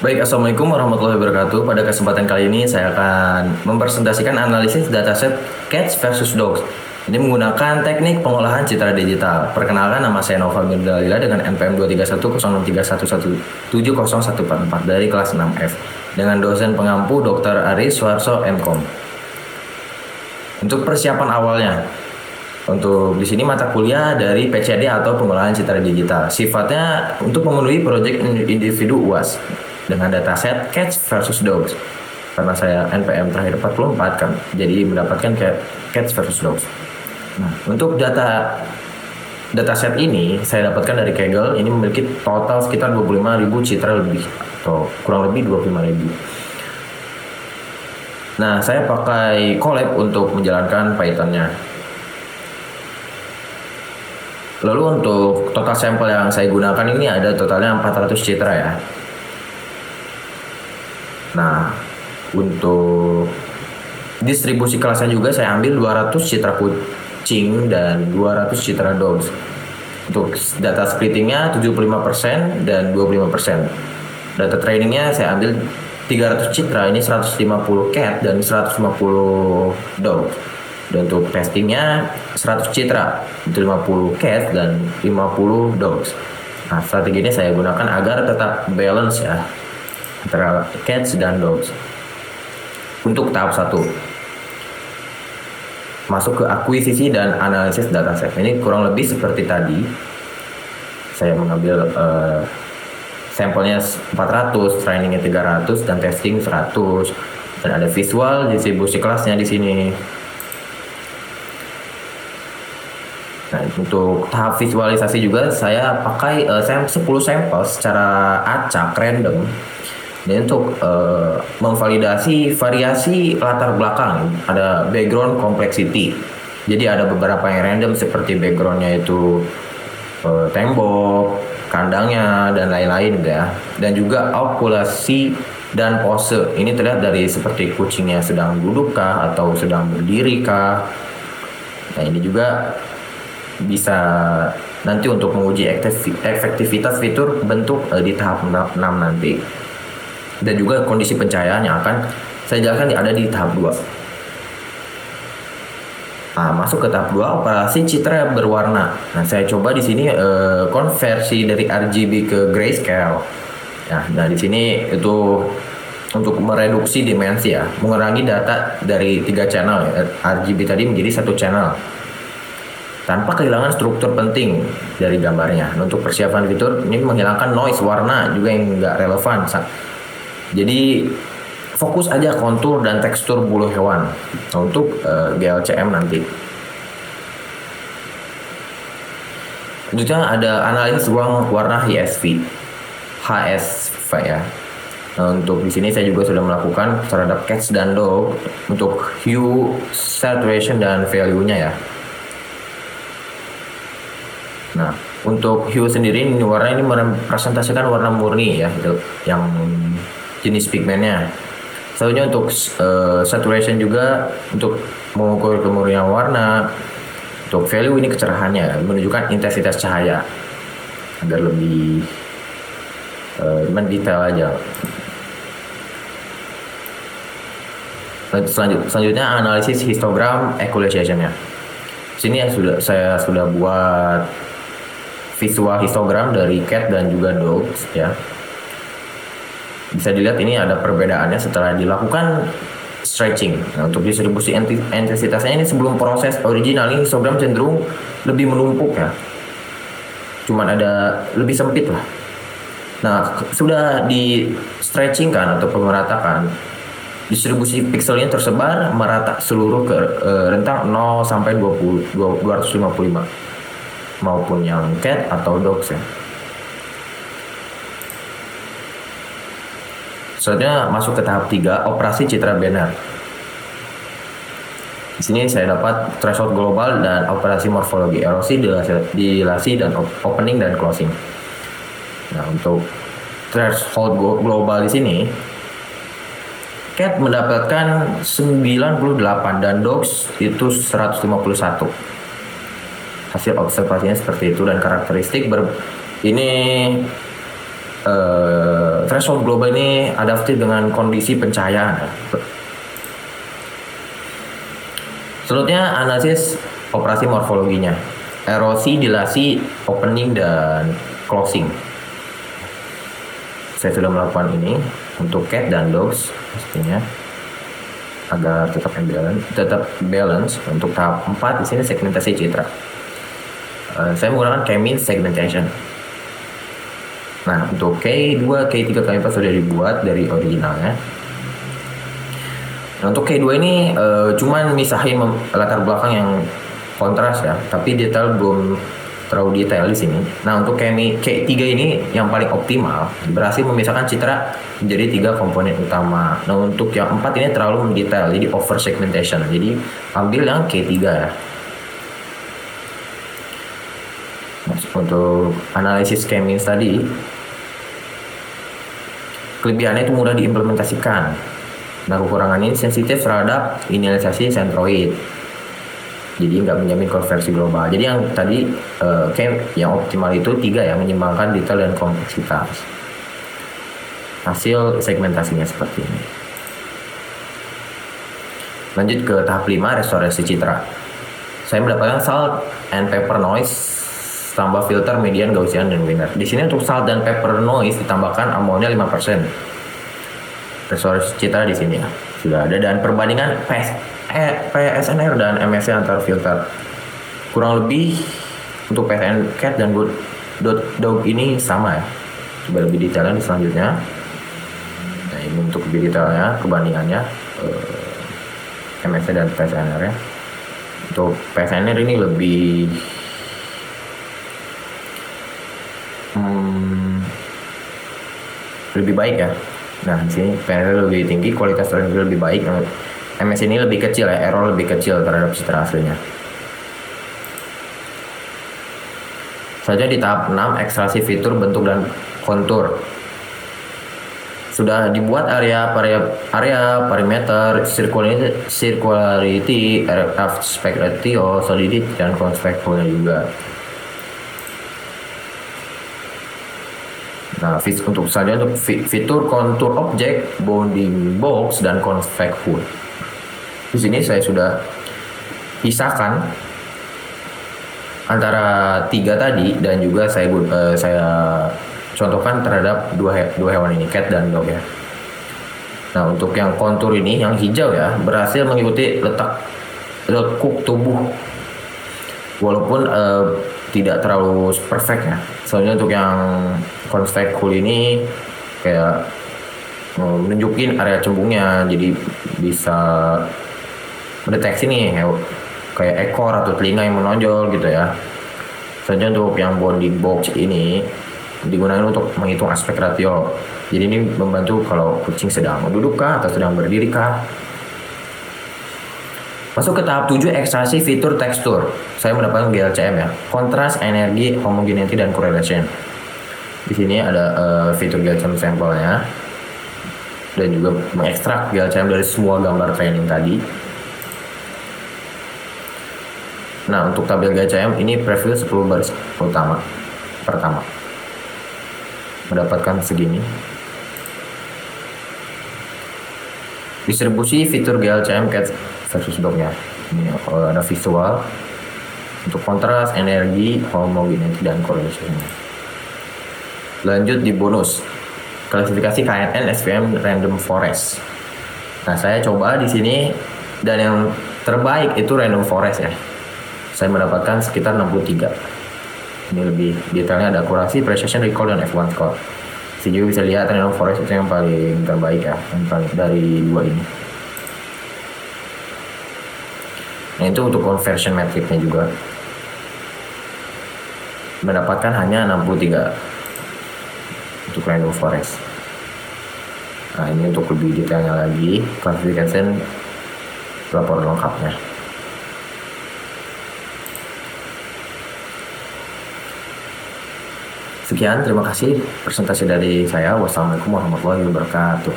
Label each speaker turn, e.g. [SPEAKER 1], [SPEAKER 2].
[SPEAKER 1] Baik, Assalamualaikum warahmatullahi wabarakatuh. Pada kesempatan kali ini saya akan mempresentasikan analisis dataset Cats versus Dogs. Ini menggunakan teknik pengolahan citra digital. Perkenalkan, nama saya Nova Mirdalila dengan NPM 2310631170144 dari kelas 6F dengan dosen pengampu Dr. Aris Suharso MKom. Untuk persiapan awalnya, untuk di sini mata kuliah dari PCD atau pengolahan citra digital. Sifatnya untuk memenuhi proyek individu UAS dengan dataset Cats versus Dogs. Karena saya NPM terakhir 44 kan, jadi mendapatkan Cats versus Dogs. Nah, untuk dataset ini saya dapatkan dari Kaggle. Ini memiliki total sekitar 25.000 citra lebih atau kurang lebih 25.000. Nah, saya pakai Colab untuk menjalankan Python-nya. Lalu untuk total sampel yang saya gunakan ini ada totalnya 400 citra ya. Nah, untuk distribusi kelasnya juga saya ambil 200 citra kucing dan 200 citra dogs. Untuk data splittingnya 75% dan 25%. Data trainingnya saya ambil 300 citra, ini 150 cat dan 150 dog. Dan untuk testingnya 100 citra, 50 cat dan 50 dogs. Nah, strategi ini saya gunakan agar tetap balance ya antara cats dan dogs. Untuk tahap 1, masuk ke akuisisi dan analisis dataset. Ini kurang lebih seperti tadi. Saya mengambil sampelnya 400, trainingnya 300 dan testing 100. Dan ada visual distribusi kelasnya di sini. Nah, untuk tahap visualisasi juga saya pakai 10 sampel secara acak random. Dan untuk memvalidasi variasi latar belakang, ada background complexity. Jadi ada beberapa yang random seperti backgroundnya itu tembok, kandangnya dan lain-lain ya. Dan juga okulasi dan pose. Ini terlihat dari seperti kucingnya sedang duduk kah atau sedang berdiri kah. Nah, ini juga bisa nanti untuk menguji efektivitas fitur bentuk di tahap 6 nanti. Dan juga kondisi pencahayaan yang akan saya jalankan ada di tahap 2. Nah, masuk ke tahap 2, operasi citra berwarna. Nah, saya coba di sini konversi dari RGB ke grayscale. Nah, di sini itu untuk mereduksi dimensi ya, mengurangi data dari 3 channel ya, RGB tadi menjadi 1 channel tanpa kehilangan struktur penting dari gambarnya. Untuk persiapan fitur ini menghilangkan noise warna juga yang nggak relevan. Jadi fokus aja kontur dan tekstur bulu hewan untuk GLCM nanti. Selanjutnya ada analisis ruang warna HSV ya. Nah, untuk di sini saya juga sudah melakukan terhadap cats dan dog untuk hue, saturation dan value-nya ya. Nah, untuk hue sendiri ini warna ini merepresentasikan warna murni ya, yang jenis pigmennya. Selanjutnya untuk saturation juga untuk mengukur kemurnian warna. Untuk value ini kecerahannya, menunjukkan intensitas cahaya agar lebih mendetail aja. Selanjutnya analisis histogram equalization-nya. Sini saya sudah buat visual histogram dari cat dan juga dogs ya. Bisa dilihat ini ada perbedaannya setelah dilakukan stretching. Nah, untuk distribusi intensitasnya ini sebelum proses original ini histogram cenderung lebih menumpuk ya. Cuman ada lebih sempit lah. Nah, sudah di stretching kan atau pemeratakan, distribusi pikselnya tersebar merata seluruh ke rentang 0 sampai 255 maupun yang cat atau dogs ya. Selanjutnya masuk ke tahap 3, operasi citra banner. Di sini saya dapat threshold global dan operasi morfologi, erosi, dilasi dan opening dan closing. Nah, untuk threshold global di sini cat mendapatkan 98 dan dogs itu 151. Hasil observasinya seperti itu dan karakteristik ini threshold global ini adaptif dengan kondisi pencahayaan. Selanjutnya analisis operasi morfologinya, erosi, dilasi, opening dan closing. Saya sudah melakukan ini untuk cat dan dogs pastinya agar tetap balance. Untuk tahap 4 di sini segmentasi citra. Saya menggunakan K-means segmentation. Nah, untuk K2, K3, K4 sudah dibuat dari originalnya. Nah, untuk K2 ini cuman misahin latar belakang yang kontras ya, tapi detail belum terlalu detail di sini. Nah, untuk K3 ini yang paling optimal, berhasil memisahkan citra menjadi 3 komponen utama. Nah, untuk yang 4 ini terlalu mendetail, jadi over segmentation. Jadi ambil yang K3 ya. Nah, untuk analisis K-means tadi, kelebihannya itu mudah diimplementasikan. Nah, kekurangannya sensitif terhadap inisialisasi sentroid, jadi nggak menjamin konversi global. Jadi yang tadi yang optimal itu 3 ya, menyeimbangkan detail dan kompleksitas. Hasil segmentasinya seperti ini. Lanjut ke tahap 5, restorasi citra. Saya mendapatkan salt and pepper noise tambah filter median Gaussian dan Wiener. Di sini untuk salt dan pepper noise ditambahkan amonia 5%. Restorasi citra di sini ya sudah ada, dan perbandingan PSNR dan MSC antar filter kurang lebih untuk PSN cat dan dog ini sama ya. Coba lebih detailnya di selanjutnya. Nah, ini untuk lebih detailnya perbandingannya MSC dan PSNR ya. Untuk PSNR ini lebih baik ya. Nah, di sini PNR lebih tinggi, kualitas render lebih baik. MS ini lebih kecil ya, error lebih kecil terhadap citra aslinya. Saja di tahap 6, ekstraksi fitur bentuk dan kontur. Sudah dibuat area perimeter, circularity, aspect ratio, solidity, dan convex hull juga. Nah, untuk fitur kontur objek, bounding box, dan convex hull. Di sini saya sudah pisahkan antara 3 tadi, dan juga saya contohkan terhadap dua hewan ini, cat dan dog ya. Nah, untuk yang kontur ini, yang hijau ya, berhasil mengikuti lekuk tubuh, walaupun tidak terlalu perfect ya. Soalnya untuk yang convex hull ini kayak menunjukin area cembungnya, jadi bisa mendeteksi nih kayak ekor atau telinga yang menonjol gitu ya. Soalnya untuk yang bounding box ini digunakan untuk menghitung aspek ratio. Jadi ini membantu kalau kucing sedang duduk kah atau sedang berdiri kah. Masuk ke tahap 7, ekstraksi fitur tekstur. Saya mendapatkan GLCM ya, kontras, energi, homogeneity, dan correlation. Di sini ada fitur GLCM sampelnya, dan juga mengekstrak GLCM dari semua gambar training tadi. Nah, untuk tabel GLCM ini preview 10 baris pertama. Mendapatkan segini. Distribusi fitur GLCM cat versus dognya. Ini ada visual untuk kontras, energi, homogeneity, dan correlation. Lanjut di bonus, klasifikasi KNN SVM Random Forest. Nah, saya coba di sini, dan yang terbaik itu Random Forest ya. Saya mendapatkan sekitar 63. Ini lebih detailnya, ada akurasi, precision, recall, dan F1 score. Saya juga bisa lihat Random Forest itu yang paling terbaik ya, yang paling dari 2 ini. Nah, itu untuk conversion metricnya juga mendapatkan hanya 63 untuk Random Forest. Nah, ini untuk lebih detailnya lagi, classification laporan lengkapnya. Sekian, terima kasih presentasi dari saya. Wassalamualaikum warahmatullahi wabarakatuh.